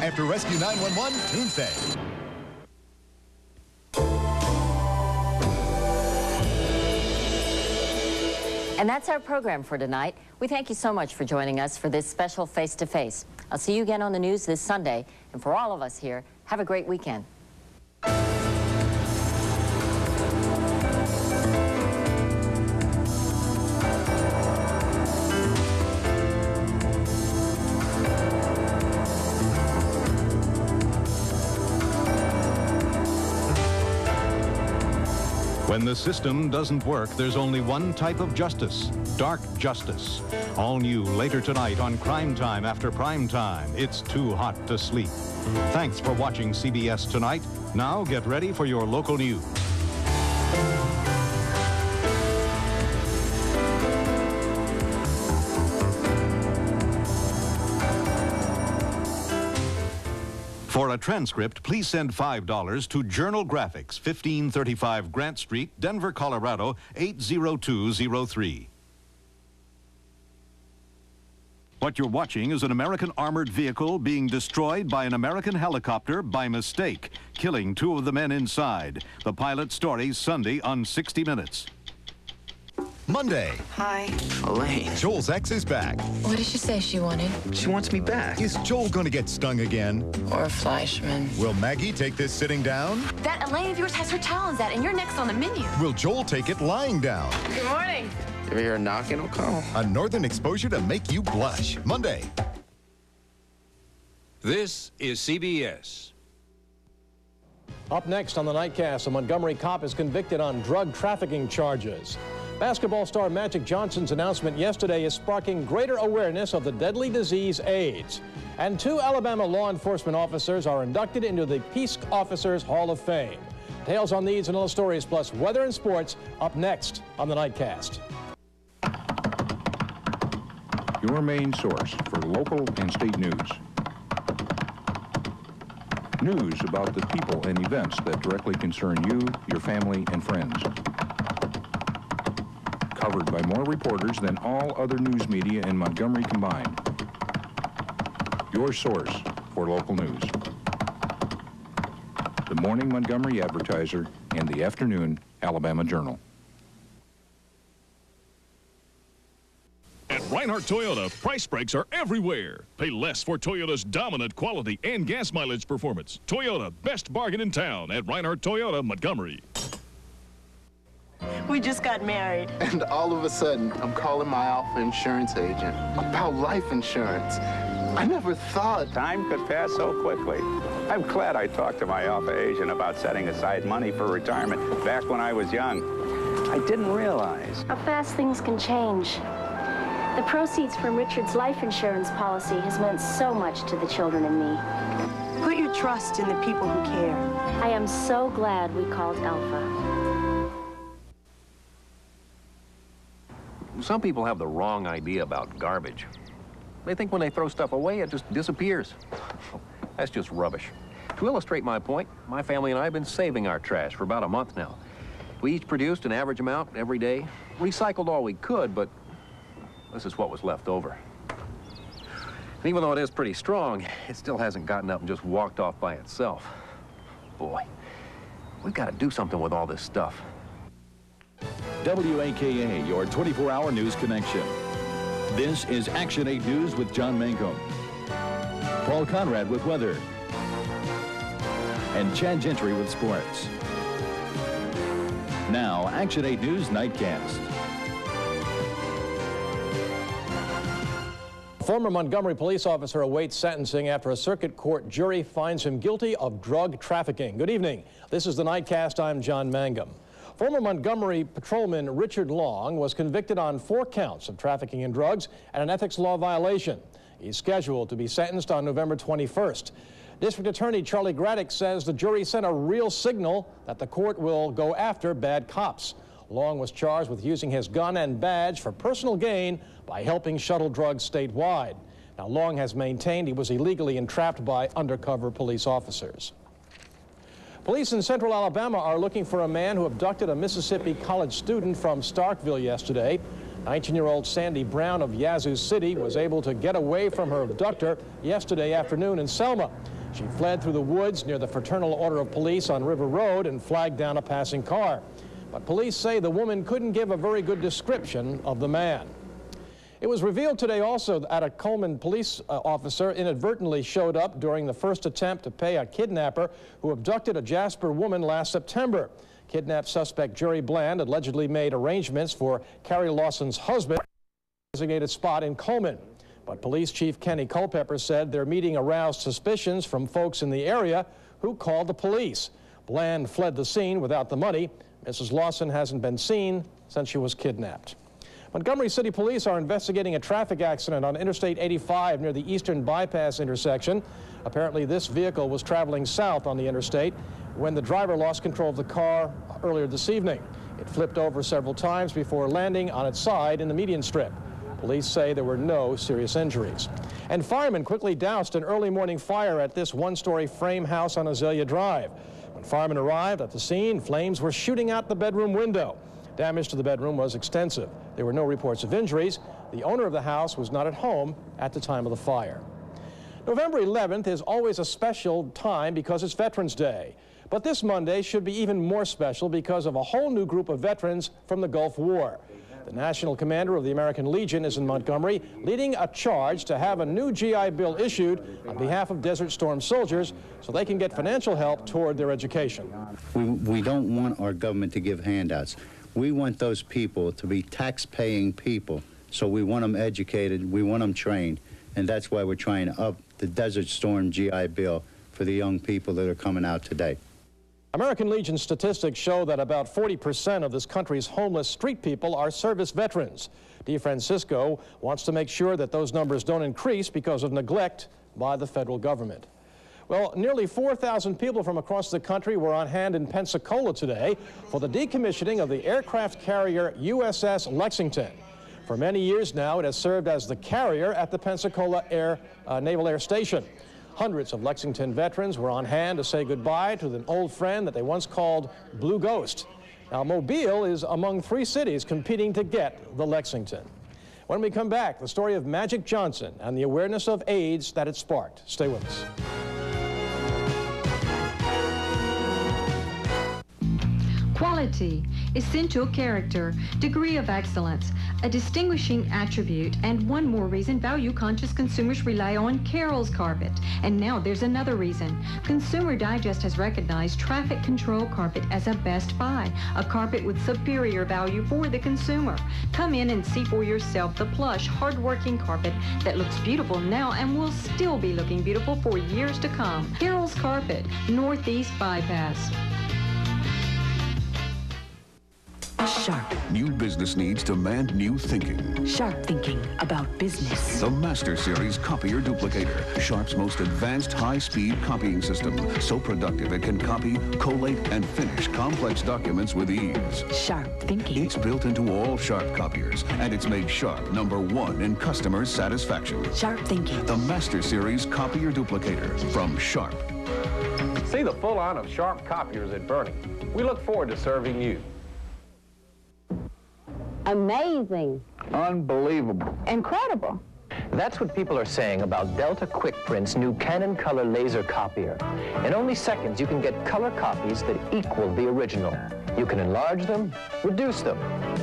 after Rescue 911 Tuesday. And that's our program for tonight. We thank you so much for joining us for this special face-to-face. I'll see you again on the news this Sunday. And for all of us here, have a great weekend. When the system doesn't work, there's only one type of justice, dark justice. All new later tonight on Crime Time after Prime Time. It's too hot to sleep. Thanks for watching CBS Tonight. Now get ready for your local news. For a transcript, please send $5 to Journal Graphics, 1535 Grant Street, Denver, Colorado, 80203. What you're watching is an American armored vehicle being destroyed by an American helicopter by mistake, killing 2 of the men inside. The pilot's story Sunday on 60 Minutes. Monday. Hi. Elaine. Joel's ex is back. What did she say she wanted? She wants me back. Is Joel going to get stung again? Or a Fleischman. Will Maggie take this sitting down? That Elaine of yours has her talons out, and you're next on the menu. Will Joel take it lying down? Good morning. You ever hear a knocking or call? A northern exposure to make you blush. Monday. This is CBS. Up next on the Nightcast, a Montgomery cop is convicted on drug trafficking charges. Basketball star Magic Johnson's announcement yesterday is sparking greater awareness of the deadly disease AIDS. And 2 Alabama law enforcement officers are inducted into the Peace Officers Hall of Fame. Tales on these and other stories, plus weather and sports, up next on the Nightcast. Your main source for local and state news. News about the people and events that directly concern you, your family, and friends. Covered by more reporters than all other news media in Montgomery combined. Your source for local news. The Morning Montgomery Advertiser and the Afternoon Alabama Journal. At Reinhardt Toyota, price breaks are everywhere. Pay less for Toyota's dominant quality and gas mileage performance. Toyota, best bargain in town at Reinhardt Toyota, Montgomery. We just got married. And all of a sudden, I'm calling my Alpha insurance agent about life insurance. I never thought. Time could pass so quickly. I'm glad I talked to my Alpha agent about setting aside money for retirement back when I was young. I didn't realize how fast things can change. The proceeds from Richard's life insurance policy has meant so much to the children and me. Put your trust in the people who care. I am so glad we called Alpha. Some people have the wrong idea about garbage. They think when they throw stuff away, it just disappears. That's just rubbish. To illustrate my point, my family and I have been saving our trash for about a month now. We each produced an average amount every day, recycled all we could, but this is what was left over. And even though it is pretty strong, it still hasn't gotten up and just walked off by itself. Boy, we've got to do something with all this stuff. WAKA, your 24-hour news connection. This is Action 8 News with John Mangum. Paul Conrad with weather. And Chad Gentry with sports. Now, Action 8 News Nightcast. Former Montgomery police officer awaits sentencing after a circuit court jury finds him guilty of drug trafficking. Good evening. This is the Nightcast. I'm John Mangum. Former Montgomery patrolman Richard Long was convicted on 4 counts of trafficking in drugs and an ethics law violation. He's scheduled to be sentenced on November 21st. District Attorney Charlie Graddick says the jury sent a real signal that the court will go after bad cops. Long was charged with using his gun and badge for personal gain by helping shuttle drugs statewide. Now, Long has maintained he was illegally entrapped by undercover police officers. Police in central Alabama are looking for a man who abducted a Mississippi college student from Starkville yesterday. 19-year-old Sandy Brown of Yazoo City was able to get away from her abductor yesterday afternoon in Selma. She fled through the woods near the Fraternal Order of Police on River Road and flagged down a passing car. But police say the woman couldn't give a very good description of the man. It was revealed today also that a Coleman police officer inadvertently showed up during the first attempt to pay a kidnapper who abducted a Jasper woman last September. Kidnapped suspect Jerry Bland allegedly made arrangements for Carrie Lawson's husband at a designated spot in Coleman. But Police Chief Kenny Culpepper said their meeting aroused suspicions from folks in the area who called the police. Bland fled the scene without the money. Mrs. Lawson hasn't been seen since she was kidnapped. Montgomery City Police are investigating a traffic accident on Interstate 85 near the Eastern Bypass intersection. Apparently this vehicle was traveling south on the interstate when the driver lost control of the car earlier this evening. It flipped over several times before landing on its side in the median strip. Police say there were no serious injuries. And firemen quickly doused an early morning fire at this one-story frame house on Azalea Drive. When firemen arrived at the scene, flames were shooting out the bedroom window. Damage to the bedroom was extensive. There were no reports of injuries. The owner of the house was not at home at the time of the fire. November 11th is always a special time because it's Veterans Day. But this Monday should be even more special because of a whole new group of veterans from the Gulf War. The National Commander of the American Legion is in Montgomery, leading a charge to have a new GI Bill issued on behalf of Desert Storm soldiers so they can get financial help toward their education. We don't want our government to give handouts. We want those people to be tax-paying people, so we want them educated, we want them trained, and that's why we're trying to up the Desert Storm GI Bill for the young people that are coming out today. American Legion statistics show that about 40% of this country's homeless street people are service veterans. DeFrancisco wants to make sure that those numbers don't increase because of neglect by the federal government. Well, nearly 4,000 people from across the country were on hand in Pensacola today for the decommissioning of the aircraft carrier USS Lexington. For many years now, it has served as the carrier at the Pensacola Naval Air Station. Hundreds of Lexington veterans were on hand to say goodbye to an old friend that they once called Blue Ghost. Now, Mobile is among 3 cities competing to get the Lexington. When we come back, the story of Magic Johnson and the awareness of AIDS that it sparked. Stay with us. Quality, essential character, degree of excellence, a distinguishing attribute, and one more reason value-conscious consumers rely on Carroll's carpet. And now there's another reason. Consumer Digest has recognized traffic control carpet as a best buy, a carpet with superior value for the consumer. Come in and see for yourself the plush, hard-working carpet that looks beautiful now and will still be looking beautiful for years to come. Carroll's Carpet, Northeast Bypass. Sharp. New business needs demand new thinking. Sharp thinking about business. The Master Series Copier Duplicator, Sharp's most advanced high-speed copying system. So productive it can copy, collate, and finish complex documents with ease. Sharp thinking. It's built into all Sharp copiers, and it's made Sharp #1 in customer satisfaction. Sharp thinking. The Master Series Copier Duplicator from Sharp. See the full line of Sharp copiers at Bernie. We look forward to serving you. Amazing. Unbelievable. Incredible. That's what people are saying about Delta QuickPrint's new Canon Color Laser Copier. In only seconds, you can get color copies that equal the original. You can enlarge them, reduce them,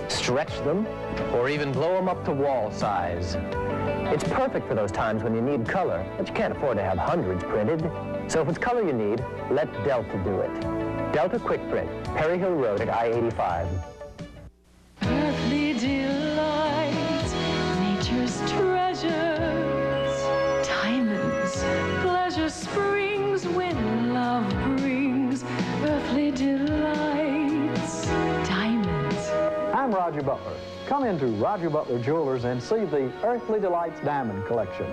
stretch them, or even blow them up to wall size. It's perfect for those times when you need color, but you can't afford to have hundreds printed. So if it's color you need, let Delta do it. Delta QuickPrint, Perry Hill Road at I-85. Earthly delights, nature's treasures, diamonds, pleasure springs when love brings. Earthly delights, diamonds. I'm Roger Butler. Come into Roger Butler Jewelers and see the Earthly Delights Diamond Collection.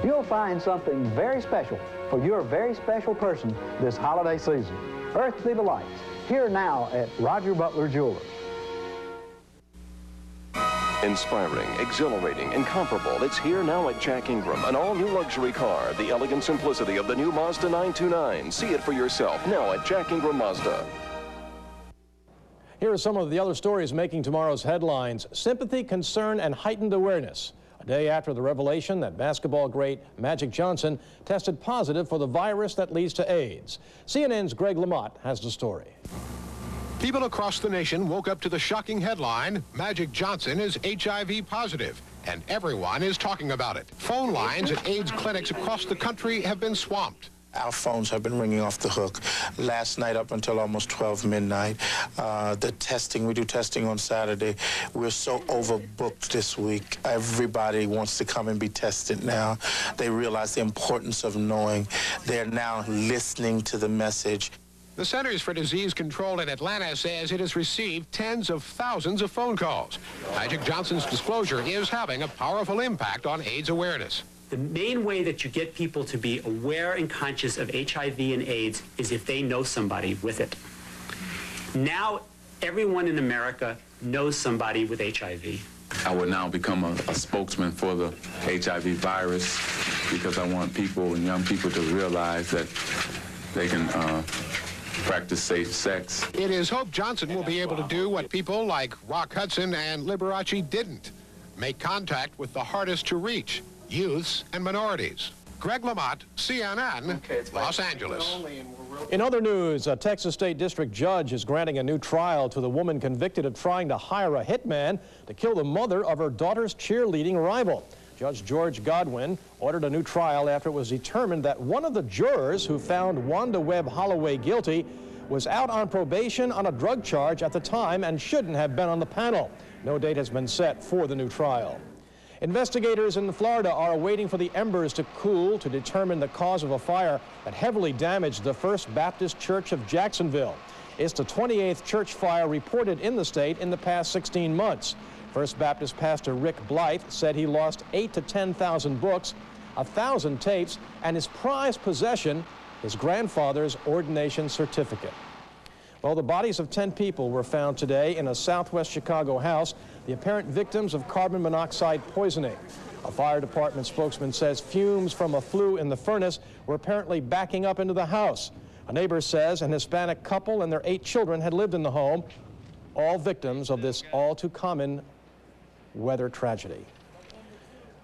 You'll find something very special for your very special person this holiday season. Earthly Delights, here now at Roger Butler Jewelers. Inspiring, exhilarating, incomparable. It's here now at Jack Ingram, an all-new luxury car. The elegant simplicity of the new Mazda 929. See it for yourself now at Jack Ingram Mazda. Here are some of the other stories making tomorrow's headlines. Sympathy, concern, and heightened awareness. A a day after the revelation that basketball great Magic Johnson tested positive for the virus that leads to AIDS. CNN's Greg Lamont has the story. People across the nation woke up to the shocking headline, Magic Johnson is HIV positive, and everyone is talking about it. Phone lines at AIDS clinics across the country have been swamped. Our phones have been ringing off the hook. Last night up until almost 12 midnight. The testing, we do testing on Saturday. We're so overbooked this week. Everybody wants to come and be tested now. They realize the importance of knowing. They're now listening to the message. The Centers for Disease Control in Atlanta says it has received tens of thousands of phone calls. Magic Johnson's disclosure is having a powerful impact on AIDS awareness. The main way that you get people to be aware and conscious of HIV and AIDS is if they know somebody with it. Now, everyone in America knows somebody with HIV. I will now become a spokesman for the HIV virus because I want people and young people to realize that they can practice safe sex. It is hoped Johnson will be able to do what people like Rock Hudson and Liberace didn't, make contact with the hardest to reach, youths and minorities. Greg Lamont, CNN, Los Angeles. In other news, a Texas State District judge is granting a new trial to the woman convicted of trying to hire a hitman to kill the mother of her daughter's cheerleading rival. Judge George Godwin ordered a new trial after it was determined that one of the jurors who found Wanda Webb Holloway guilty was out on probation on a drug charge at the time and shouldn't have been on the panel. No date has been set for the new trial. Investigators in Florida are waiting for the embers to cool to determine the cause of a fire that heavily damaged the First Baptist Church of Jacksonville. It's the 28th church fire reported in the state in the past 16 months. First Baptist pastor Rick Blythe said he lost 8,000 to 10,000 books, 1,000 tapes, and his prized possession, his grandfather's ordination certificate. Well, the bodies of 10 people were found today in a southwest Chicago house, the apparent victims of carbon monoxide poisoning. A fire department spokesman says fumes from a flue in the furnace were apparently backing up into the house. A neighbor says an Hispanic couple and their 8 children had lived in the home, all victims of this all-too-common weather tragedy.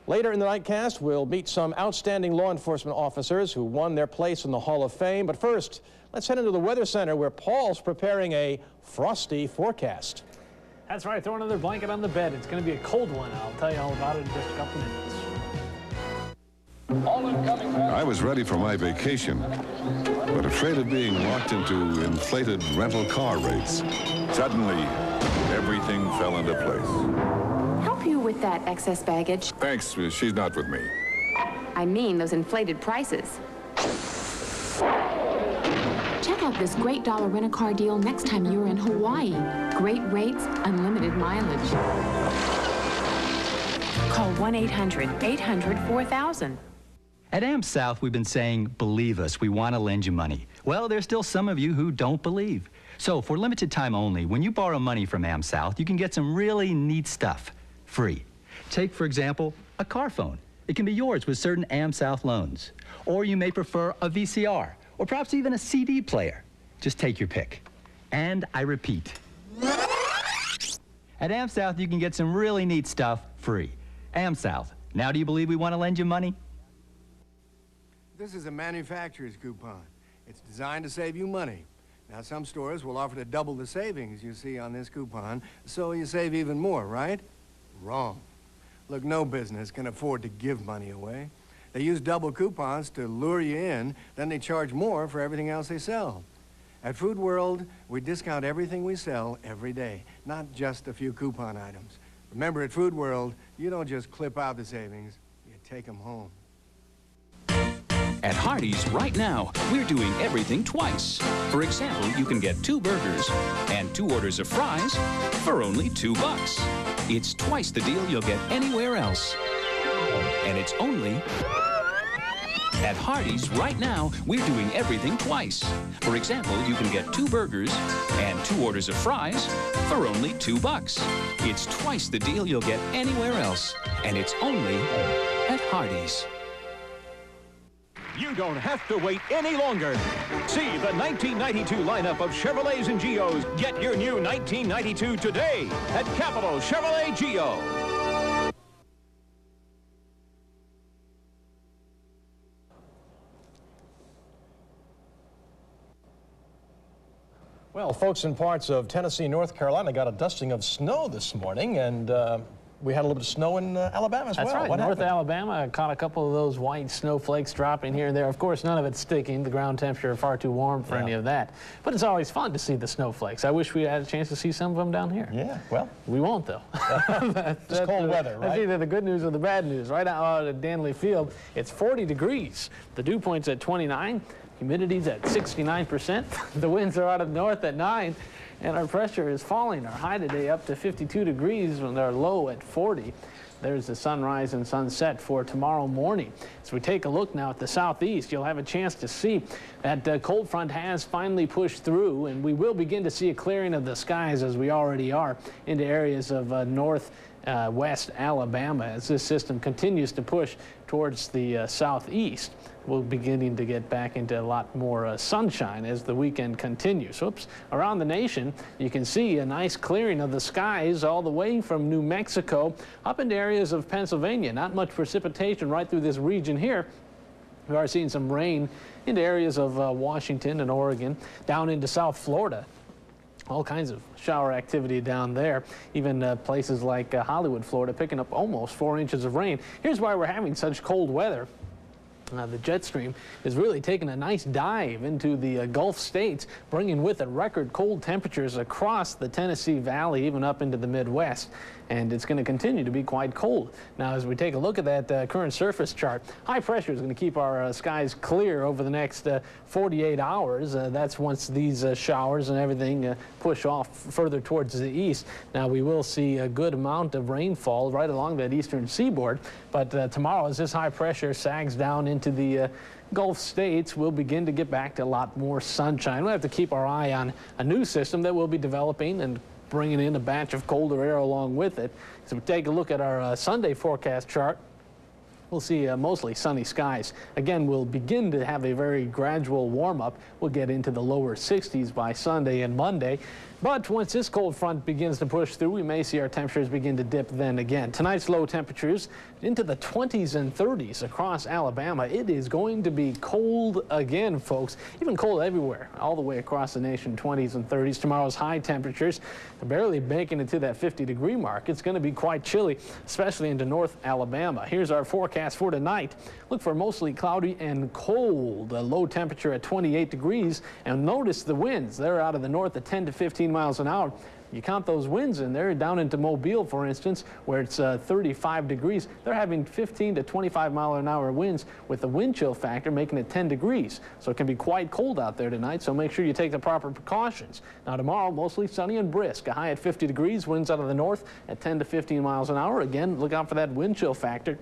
Later in the nightcast, we'll meet some outstanding law enforcement officers who won their place in the Hall of Fame. But first, let's head into the Weather Center where Paul's preparing a frosty forecast. That's right, throw another blanket on the bed. It's going to be a cold one. I'll tell you all about it in just a couple minutes. I was ready for my vacation, but afraid of being locked into inflated rental car rates. Suddenly, everything fell into place. Help you with that excess baggage? Thanks, she's not with me. I mean those inflated prices. Check out this great dollar rent-a-car deal next time you're in Hawaii. Great rates, unlimited mileage. Call 1-800-800-4000. At AmSouth, we've been saying, believe us, we want to lend you money. Well, there's still some of you who don't believe. So for limited time only, when you borrow money from AmSouth, you can get some really neat stuff free. Take, for example, a car phone. It can be yours with certain AmSouth loans. Or you may prefer a VCR, or perhaps even a CD player. Just take your pick. And I repeat, at AmSouth, you can get some really neat stuff free. AmSouth, now do you believe we want to lend you money? This is a manufacturer's coupon. It's designed to save you money. Now, some stores will offer to double the savings you see on this coupon, so you save even more, right? Wrong. Look, no business can afford to give money away. They use double coupons to lure you in, then they charge more for everything else they sell. At Food World, we discount everything we sell every day, not just a few coupon items. Remember, at Food World, you don't just clip out the savings, you take them home. At Hardee's right now, we're doing everything twice. For example, you can get 2 burgers and 2 orders of fries for only $2. It's twice the deal you'll get anywhere else. And it's only at Hardee's right now, we're doing everything twice. For example, you can get 2 burgers and 2 orders of fries for only $2. It's twice the deal you'll get anywhere else. And it's only at Hardee's. You don't have to wait any longer. See the 1992 lineup of Chevrolets and Geos. Get your new 1992 today at Capitol Chevrolet Geo. Well, folks in parts of Tennessee, North Carolina got a dusting of snow this morning, and we had a little bit of snow in Alabama as well. That's right. What North happened? Alabama caught a couple of those white snowflakes dropping here and there. Of course, none of it's sticking. The ground temperature far too warm for any of that. But it's always fun to see the snowflakes. I wish we had a chance to see some of them down here. Yeah, well. We won't, though. It's cold weather, right? That's either the good news or the bad news. Right out at Danley Field, it's 40 degrees. The dew point's at 29. Humidity's at 69%. The winds are out of the north at 9. And our pressure is falling. Our high today up to 52 degrees when our low at 40. There's the sunrise and sunset for tomorrow morning. As we take a look now at the southeast, you'll have a chance to see that cold front has finally pushed through, and we will begin to see a clearing of the skies, as we already are, into areas of northwest Alabama as this system continues to push towards the southeast. We're beginning to get back into a lot more sunshine as the weekend continues. Oops. Around the nation, you can see a nice clearing of the skies all the way from New Mexico up into areas of Pennsylvania. Not much precipitation right through this region here. We are seeing some rain into areas of Washington and Oregon, down into South Florida. All kinds of shower activity down there. Even places like Hollywood, Florida, picking up almost 4 inches of rain. Here's why we're having such cold weather. The jet stream is really taking a nice dive into the Gulf states, bringing with it record cold temperatures across the Tennessee Valley, even up into the Midwest. And it's going to continue to be quite cold. Now, as we take a look at that current surface chart, high pressure is going to keep our skies clear over the next 48 hours. That's once these showers and everything push off further towards the east. Now, we will see a good amount of rainfall right along that eastern seaboard. But tomorrow, as this high pressure sags down into the Gulf states, we'll begin to get back to a lot more sunshine. We'll have to keep our eye on a new system that will be developing and bringing in a batch of colder air along with it. So we take a look at our Sunday forecast chart. We'll see mostly sunny skies. Again, we'll begin to have a very gradual warm-up. We'll get into the lower 60s by Sunday and Monday. But once this cold front begins to push through, we may see our temperatures begin to dip then again. Tonight's low temperatures into the 20s and 30s across Alabama. It is going to be cold again, folks. Even cold everywhere, all the way across the nation, 20s and 30s. Tomorrow's high temperatures barely making it to that 50-degree mark. It's going to be quite chilly, especially into North Alabama. Here's our forecast for tonight. Look for mostly cloudy and cold. A low temperature at 28 degrees. And notice the winds. They're out of the north at 10 to 15 miles an hour. You count those winds in there, down into Mobile, for instance, where it's 35 degrees. They're having 15 to 25 mile an hour winds with the wind chill factor making it 10 degrees. So it can be quite cold out there tonight, so make sure you take the proper precautions. Now tomorrow, mostly sunny and brisk. A high at 50 degrees, winds out of the north at 10 to 15 miles an hour. Again, look out for that wind chill factor.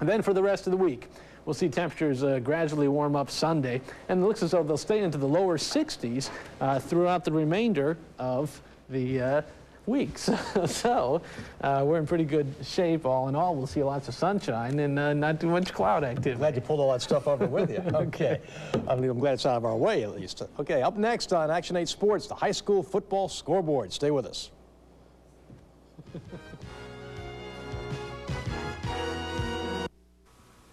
And then for the rest of the week, we'll see temperatures gradually warm up Sunday, and it looks as though they'll stay into the lower 60s throughout the remainder of the weeks. So we're in pretty good shape all in all. We'll see lots of sunshine and not too much cloud activity. Glad you pulled all that stuff over with you. Okay. I'm glad it's out of our way at least. Okay, up next on Action 8 Sports, the high school football scoreboard. Stay with us.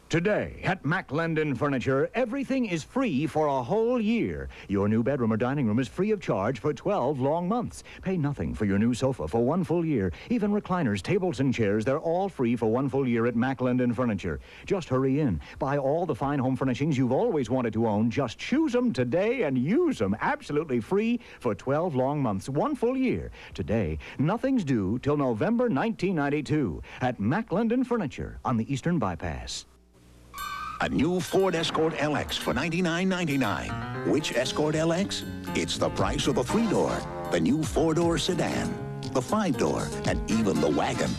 Today at McLendon Furniture, everything is free for a whole year. Your new bedroom or dining room is free of charge for 12 long months. Pay nothing for your new sofa for 1 full year. Even recliners, tables, and chairs, they're all free for 1 full year at McLendon Furniture. Just hurry in. Buy all the fine home furnishings you've always wanted to own. Just choose them today and use them absolutely free for 12 long months, 1 full year. Today, nothing's due till November 1992 at McLendon Furniture on the Eastern Bypass. A new Ford Escort LX for $99.99. Which Escort LX? It's the price of the 3-door, the new 4-door sedan, the 5-door, and even the wagon.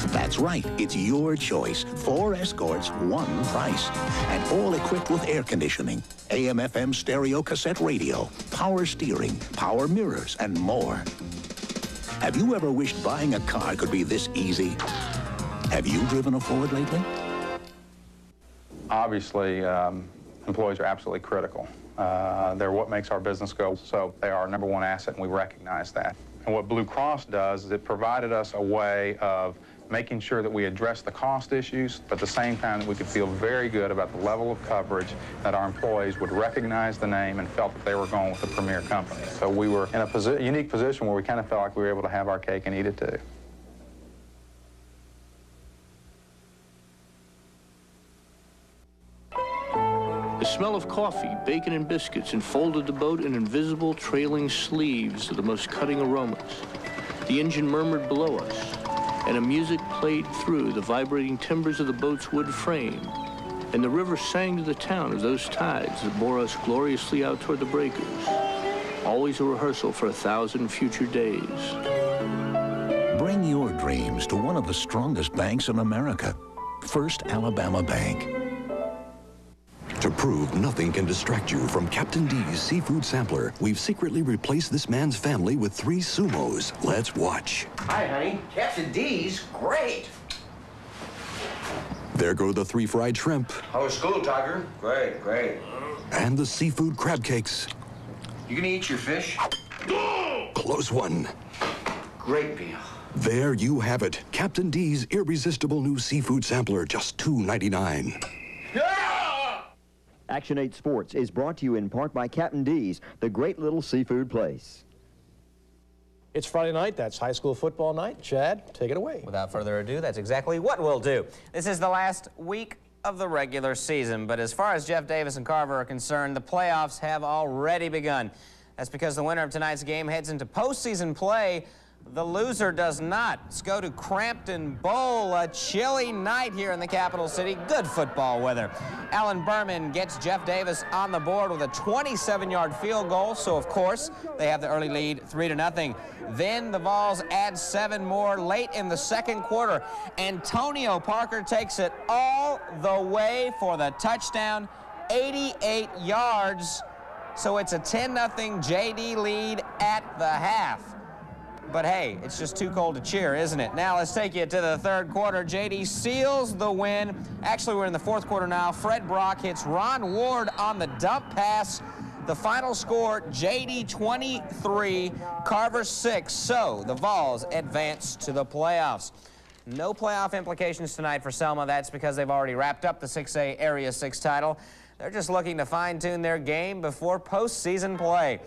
That's right, it's your choice. 4 Escorts, 1 price. And all equipped with air conditioning, AM/FM stereo cassette radio, power steering, power mirrors, and more. Have you ever wished buying a car could be this easy? Have you driven a Ford lately? Obviously, employees are absolutely critical. They're what makes our business go, so they are our #1 asset, and we recognize that. And what Blue Cross does is it provided us a way of making sure that we address the cost issues, but at the same time that we could feel very good about the level of coverage, that our employees would recognize the name and felt that they were going with a premier company. So we were in a unique position where we kind of felt like we were able to have our cake and eat it too. The smell of coffee, bacon, and biscuits enfolded the boat in invisible, trailing sleeves of the most cutting aromas. The engine murmured below us, and a music played through the vibrating timbers of the boat's wood frame, and the river sang to the town of those tides that bore us gloriously out toward the breakers, always a rehearsal for 1,000 future days. Bring your dreams to one of the strongest banks in America, First Alabama Bank. To prove nothing can distract you from Captain D's seafood sampler, we've secretly replaced this man's family with 3 sumos. Let's watch. Hi, honey. Captain D's? Great. There go the 3 fried shrimp. How was school, Tiger? Great, great. And the seafood crab cakes. You gonna eat your fish? Close one. Great meal. There you have it. Captain D's irresistible new seafood sampler, just $2.99. Action 8 Sports is brought to you in part by Captain D's, the great little seafood place. It's Friday night. That's high school football night. Chad, take it away. Without further ado, that's exactly what we'll do. This is the last week of the regular season, but as far as Jeff Davis and Carver are concerned, the playoffs have already begun. That's because the winner of tonight's game heads into postseason play. The loser does not. Let's go to Crampton Bowl, a chilly night here in the capital city. Good football weather. Alan Berman gets Jeff Davis on the board with a 27-yard field goal, so of course they have the early lead 3-0. Then the Vols add 7 more late in the second quarter. Antonio Parker takes it all the way for the touchdown, 88 yards. So it's a 10-0 JD lead at the half. But hey, it's just too cold to cheer, isn't it? Now let's take you to the third quarter. JD seals the win. Actually, we're in the fourth quarter now. Fred Brock hits Ron Ward on the dump pass. The final score, JD 23, Carver 6. So the Vols advance to the playoffs. No playoff implications tonight for Selma. That's because they've already wrapped up the 6A Area 6 title. They're just looking to fine-tune their game before postseason play.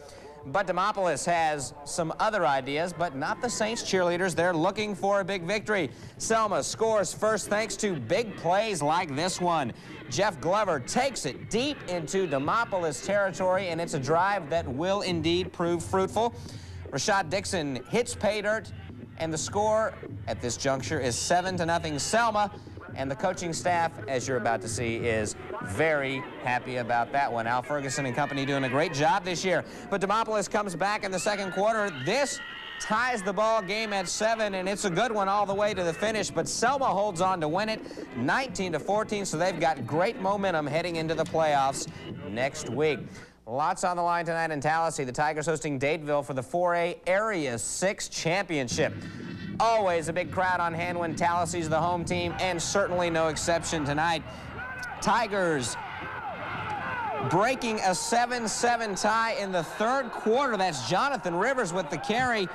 But Demopolis has some other ideas, but not the Saints cheerleaders. They're looking for a big victory. Selma scores first thanks to big plays like this one. Jeff Glover takes it deep into Demopolis territory, and it's a drive that will indeed prove fruitful. Rashad Dixon hits pay dirt, and the score at this juncture is 7-0 Selma. And the coaching staff, as you're about to see, is very happy about that one. Al Ferguson and company doing a great job this year. But Demopolis comes back in the second quarter. This ties the ball game at 7, and it's a good one all the way to the finish. But Selma holds on to win it 19-14, so they've got great momentum heading into the playoffs next week. Lots on the line tonight in Tallahassee. The Tigers hosting Dadeville for the 4A Area 6 Championship. Always a big crowd on hand when Tallahassee's the home team, and certainly no exception tonight. Tigers breaking a 7-7 tie in the third quarter. That's Jonathan Rivers with the carry.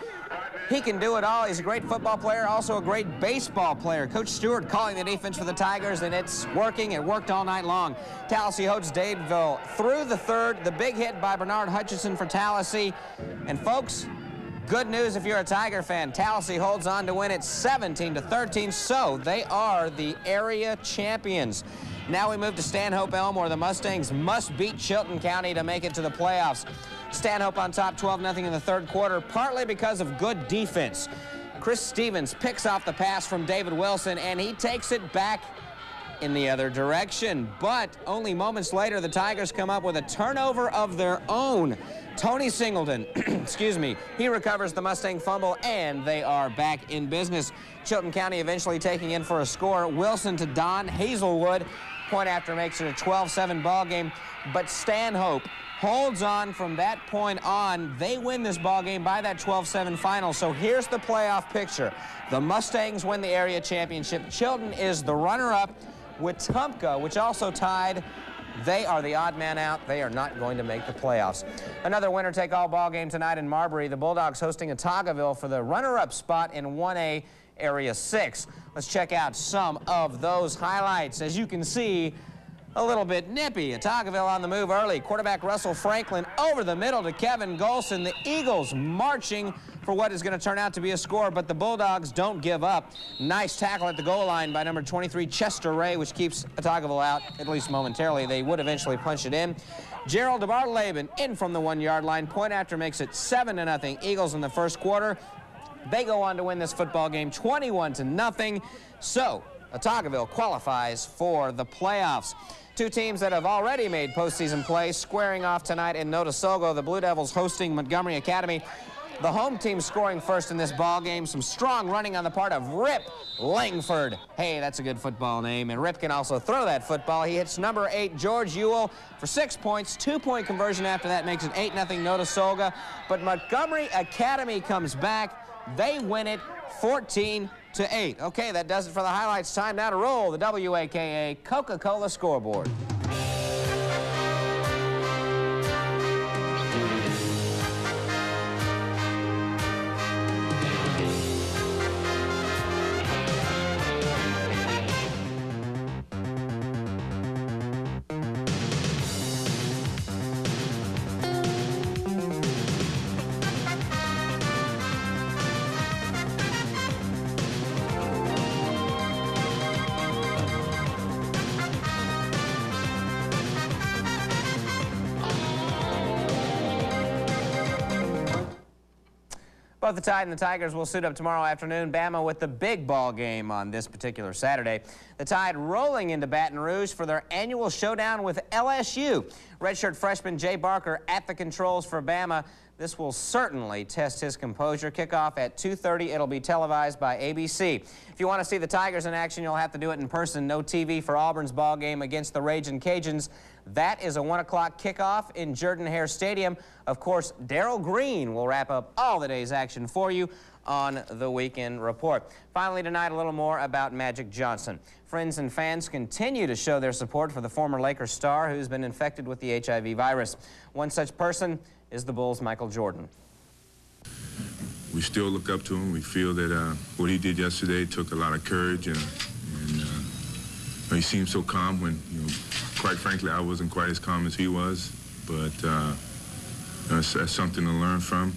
He can do it all. He's a great football player, also a great baseball player. Coach Stewart calling the defense for the Tigers, and it's working. It worked all night long. Tallahassee holds Dadeville through the third. The big hit by Bernard Hutchison for Tallahassee. And folks, good news if you're a Tiger fan. Tallahassee holds on to win it 17-13, so they are the area champions. Now we move to Stanhope Elm, where the Mustangs must beat Chilton County to make it to the playoffs. Stanhope on top 12-0 in the third quarter, partly because of good defense. Chris Stevens picks off the pass from David Wilson, and he takes it back in the other direction. But only moments later, the Tigers come up with a turnover of their own. Tony Singleton, excuse me, he recovers the Mustang fumble, and they are back in business. Chilton County eventually taking in for a score. Wilson to Don Hazelwood. Point after makes it a 12-7 ball game, but Stanhope holds on from that point on. They win this ball game by that 12-7 final. So here's the playoff picture. The Mustangs win the area championship. Chilton is the runner-up with Tumpka, which also tied. They are the odd man out. They are not going to make the playoffs. Another winner-take-all ball game tonight in Marbury. The Bulldogs hosting Otagoville for the runner-up spot in 1A Area 6. Let's check out some of those highlights. As you can see, a little bit nippy. Otagoville on the move early. Quarterback Russell Franklin over the middle to Kevin Golson. The Eagles marching for what is going to turn out to be a score, but the Bulldogs don't give up. Nice tackle at the goal line by number 23, Chester Ray, which keeps Otagoville out, at least momentarily. They would eventually punch it in. Gerald DeBartoleben in from the 1-yard line. Point after makes it 7-0 Eagles in the first quarter. They go on to win this football game 21-0. So Otagoville qualifies for the playoffs. Two teams that have already made postseason play squaring off tonight in Notasogo. The Blue Devils hosting Montgomery Academy. The home team scoring first in this ball game. Some strong running on the part of Rip Langford. Hey, that's a good football name. And Rip can also throw that football. He hits number 8, George Ewell, for 6 points. 2-point conversion after that makes it 8-0 Notasoga. But Montgomery Academy comes back. They win it 14-8. Okay, that does it for the highlights. Time now to roll the WAKA Coca-Cola scoreboard. Both the Tide and the Tigers will suit up tomorrow afternoon. Bama with the big ball game on this particular Saturday. The Tide rolling into Baton Rouge for their annual showdown with LSU. Redshirt freshman Jay Barker at the controls for Bama. This will certainly test his composure. Kickoff at 2:30. It'll be televised by ABC. If you want to see the Tigers in action, you'll have to do it in person. No TV for Auburn's ball game against the Ragin' Cajuns. That is a 1 o'clock kickoff in Jordan-Hare Stadium. Of course, Darryl Green will wrap up all the day's action for you on the Weekend Report. Finally tonight, a little more about Magic Johnson. Friends and fans continue to show their support for the former Lakers star who's been infected with the HIV virus. One such person is the Bulls' Michael Jordan. We still look up to him. We feel that what he did yesterday took a lot of courage, and he seemed so calm when, quite frankly, I wasn't quite as calm as he was, but that's something to learn from.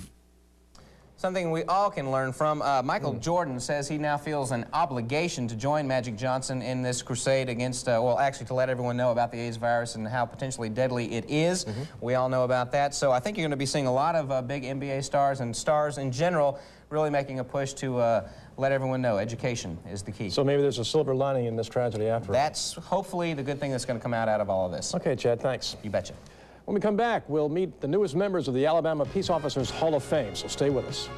Something we all can learn from. Michael Jordan says he now feels an obligation to join Magic Johnson in this crusade against, well, actually to let everyone know about the AIDS virus and how potentially deadly it is. We all know about that. So I think you're going to be seeing a lot of big NBA stars and stars in general really making a push to let everyone know education is the key. So maybe there's a silver lining in this tragedy after all. That's hopefully the good thing that's going to come out of all of this. Okay, Chad, thanks. You betcha. When we come back, we'll meet the newest members of the Alabama Peace Officers Hall of Fame, so stay with us.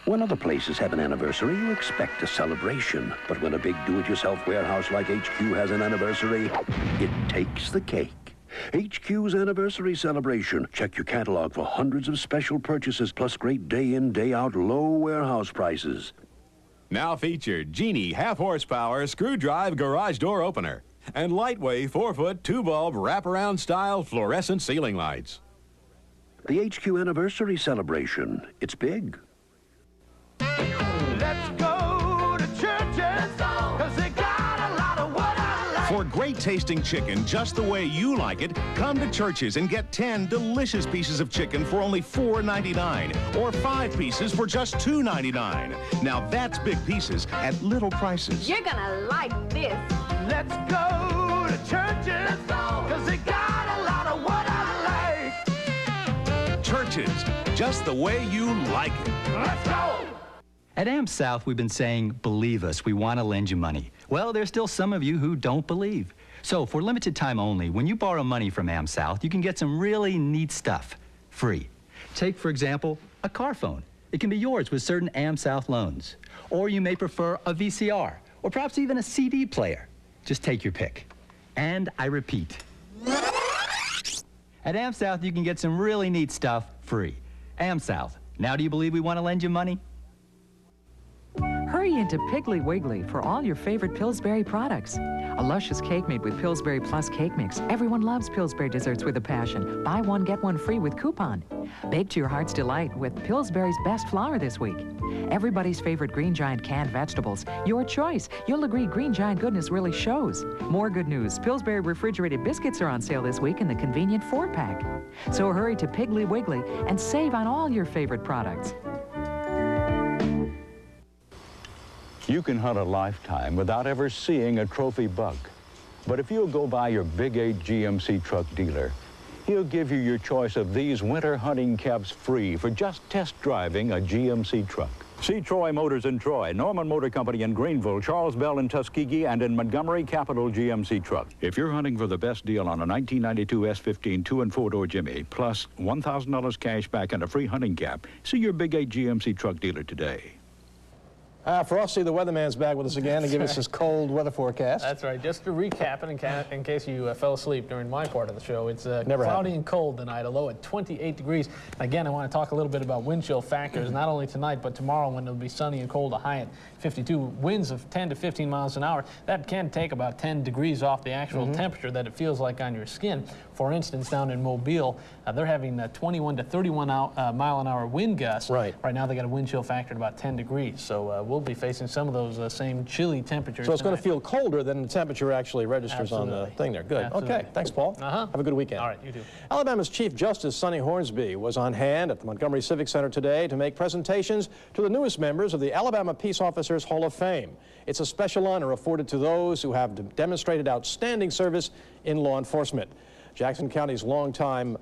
When other places have an anniversary, you expect a celebration. But when a big do-it-yourself warehouse like HQ has an anniversary, it takes the cake. HQ's anniversary celebration. Check your catalog for hundreds of special purchases, plus great day-in, day-out low warehouse prices. Now featured Genie half-horsepower screw-drive garage door opener and lightweight 4-foot 2-bulb wraparound style fluorescent ceiling lights. The HQ anniversary celebration. It's big. Let's go to churches, 'cause they got a lot of what I like. For great tasting chicken just the way you like it, come to Church's and get 10 delicious pieces of chicken for only $4.99 or 5 pieces for just $2.99. Now that's big pieces at little prices. You're gonna like this. Let's go to churches, 'cause they got a lot of what I like. Church's, just the way you like it. Let's go! At AmSouth, we've been saying, believe us, we want to lend you money. Well, there's still some of you who don't believe. So for limited time only, when you borrow money from AmSouth, you can get some really neat stuff free. Take, for example, a car phone. It can be yours with certain AmSouth loans. Or you may prefer a VCR, or perhaps even a CD player. Just take your pick. And I repeat, at AmSouth, you can get some really neat stuff free. AmSouth, now do you believe we want to lend you money? Hurry into Piggly Wiggly for all your favorite Pillsbury products. A luscious cake made with Pillsbury Plus cake mix. Everyone loves Pillsbury desserts with a passion. Buy one, get one free with coupon. Bake to your heart's delight with Pillsbury's best flour this week. Everybody's favorite Green Giant canned vegetables. Your choice. You'll agree Green Giant goodness really shows. More good news. Pillsbury refrigerated biscuits are on sale this week in the convenient 4-pack. So hurry to Piggly Wiggly and save on all your favorite products. You can hunt a lifetime without ever seeing a trophy buck. But if you'll go by your Big 8 GMC truck dealer, he'll give you your choice of these winter hunting cabs free for just test driving a GMC truck. See Troy Motors in Troy, Norman Motor Company in Greenville, Charles Bell in Tuskegee, and in Montgomery, Capital GMC truck. If you're hunting for the best deal on a 1992 S15 2- and 4-door Jimmy, plus $1,000 cash back and a free hunting cap, see your Big 8 GMC truck dealer today. Frosty, the weatherman's back with us again to give us his cold weather forecast. That's right. Just to recap it, in case you fell asleep during my part of the show, it's cloudy and cold tonight, a low at 28 degrees. Again, I want to talk a little bit about wind chill factors, not only tonight, but tomorrow when it'll be sunny and cold, a high at 52. Winds of 10 to 15 miles an hour. That can take about 10 degrees off the actual temperature that it feels like on your skin. For instance, down in Mobile, they're having 21 to 31 mile an hour wind gusts. Right now, they got a wind chill factor at about 10 degrees. So we'll be facing some of those same chilly temperatures. So it's tonight. going to feel colder than the temperature actually registers on the thing there. Good. Absolutely. Okay. Thanks, Paul. Have a good weekend. All right, you too. Alabama's Chief Justice Sonny Hornsby was on hand at the Montgomery Civic Center today to make presentations to the newest members of the Alabama Peace Officers Hall of Fame. It's a special honor afforded to those who have demonstrated outstanding service in law enforcement. Jefferson County's longtime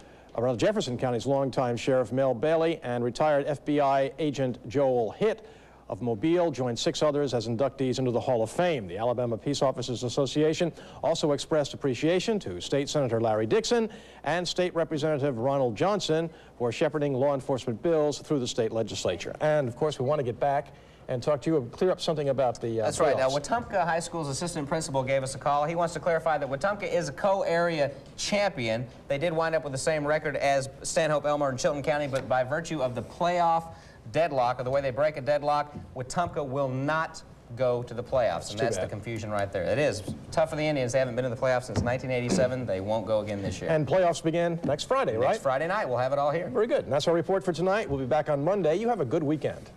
Sheriff Mel Bailey and retired FBI agent Joel Hitt of Mobile joined 6 others as inductees into the Hall of Fame. The Alabama Peace Officers Association also expressed appreciation to State Senator Larry Dixon and State Representative Ronald Johnson for shepherding law enforcement bills through the state legislature. And, of course, we want to get back and talk to you and clear up something about the That's playoffs. right. Now, Wetumpka High School's assistant principal gave us a call. He wants to clarify that Wetumpka is a co-area champion. They did wind up with the same record as Stanhope, Elmer, and Chilton County, but by virtue of the playoff deadlock, or the way they break a deadlock, Wetumpka will not go to the playoffs, and that's the confusion right there. It is tough for the Indians. They haven't been in the playoffs since 1987. They won't go again this year. And playoffs begin next Friday, right? Next Friday night. We'll have it all here. Very good. And that's our report for tonight. We'll be back on Monday. You have a good weekend.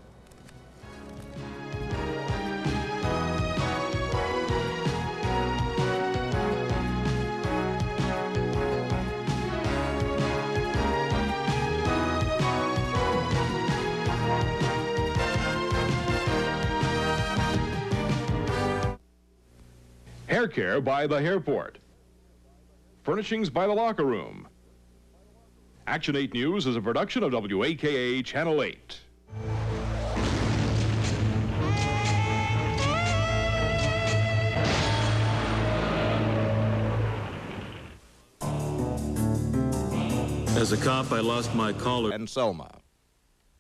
Hair care by the Hairport. Furnishings by the Locker Room. Action 8 News is a production of WAKA Channel 8. As a cop, I lost my collar. And Selma.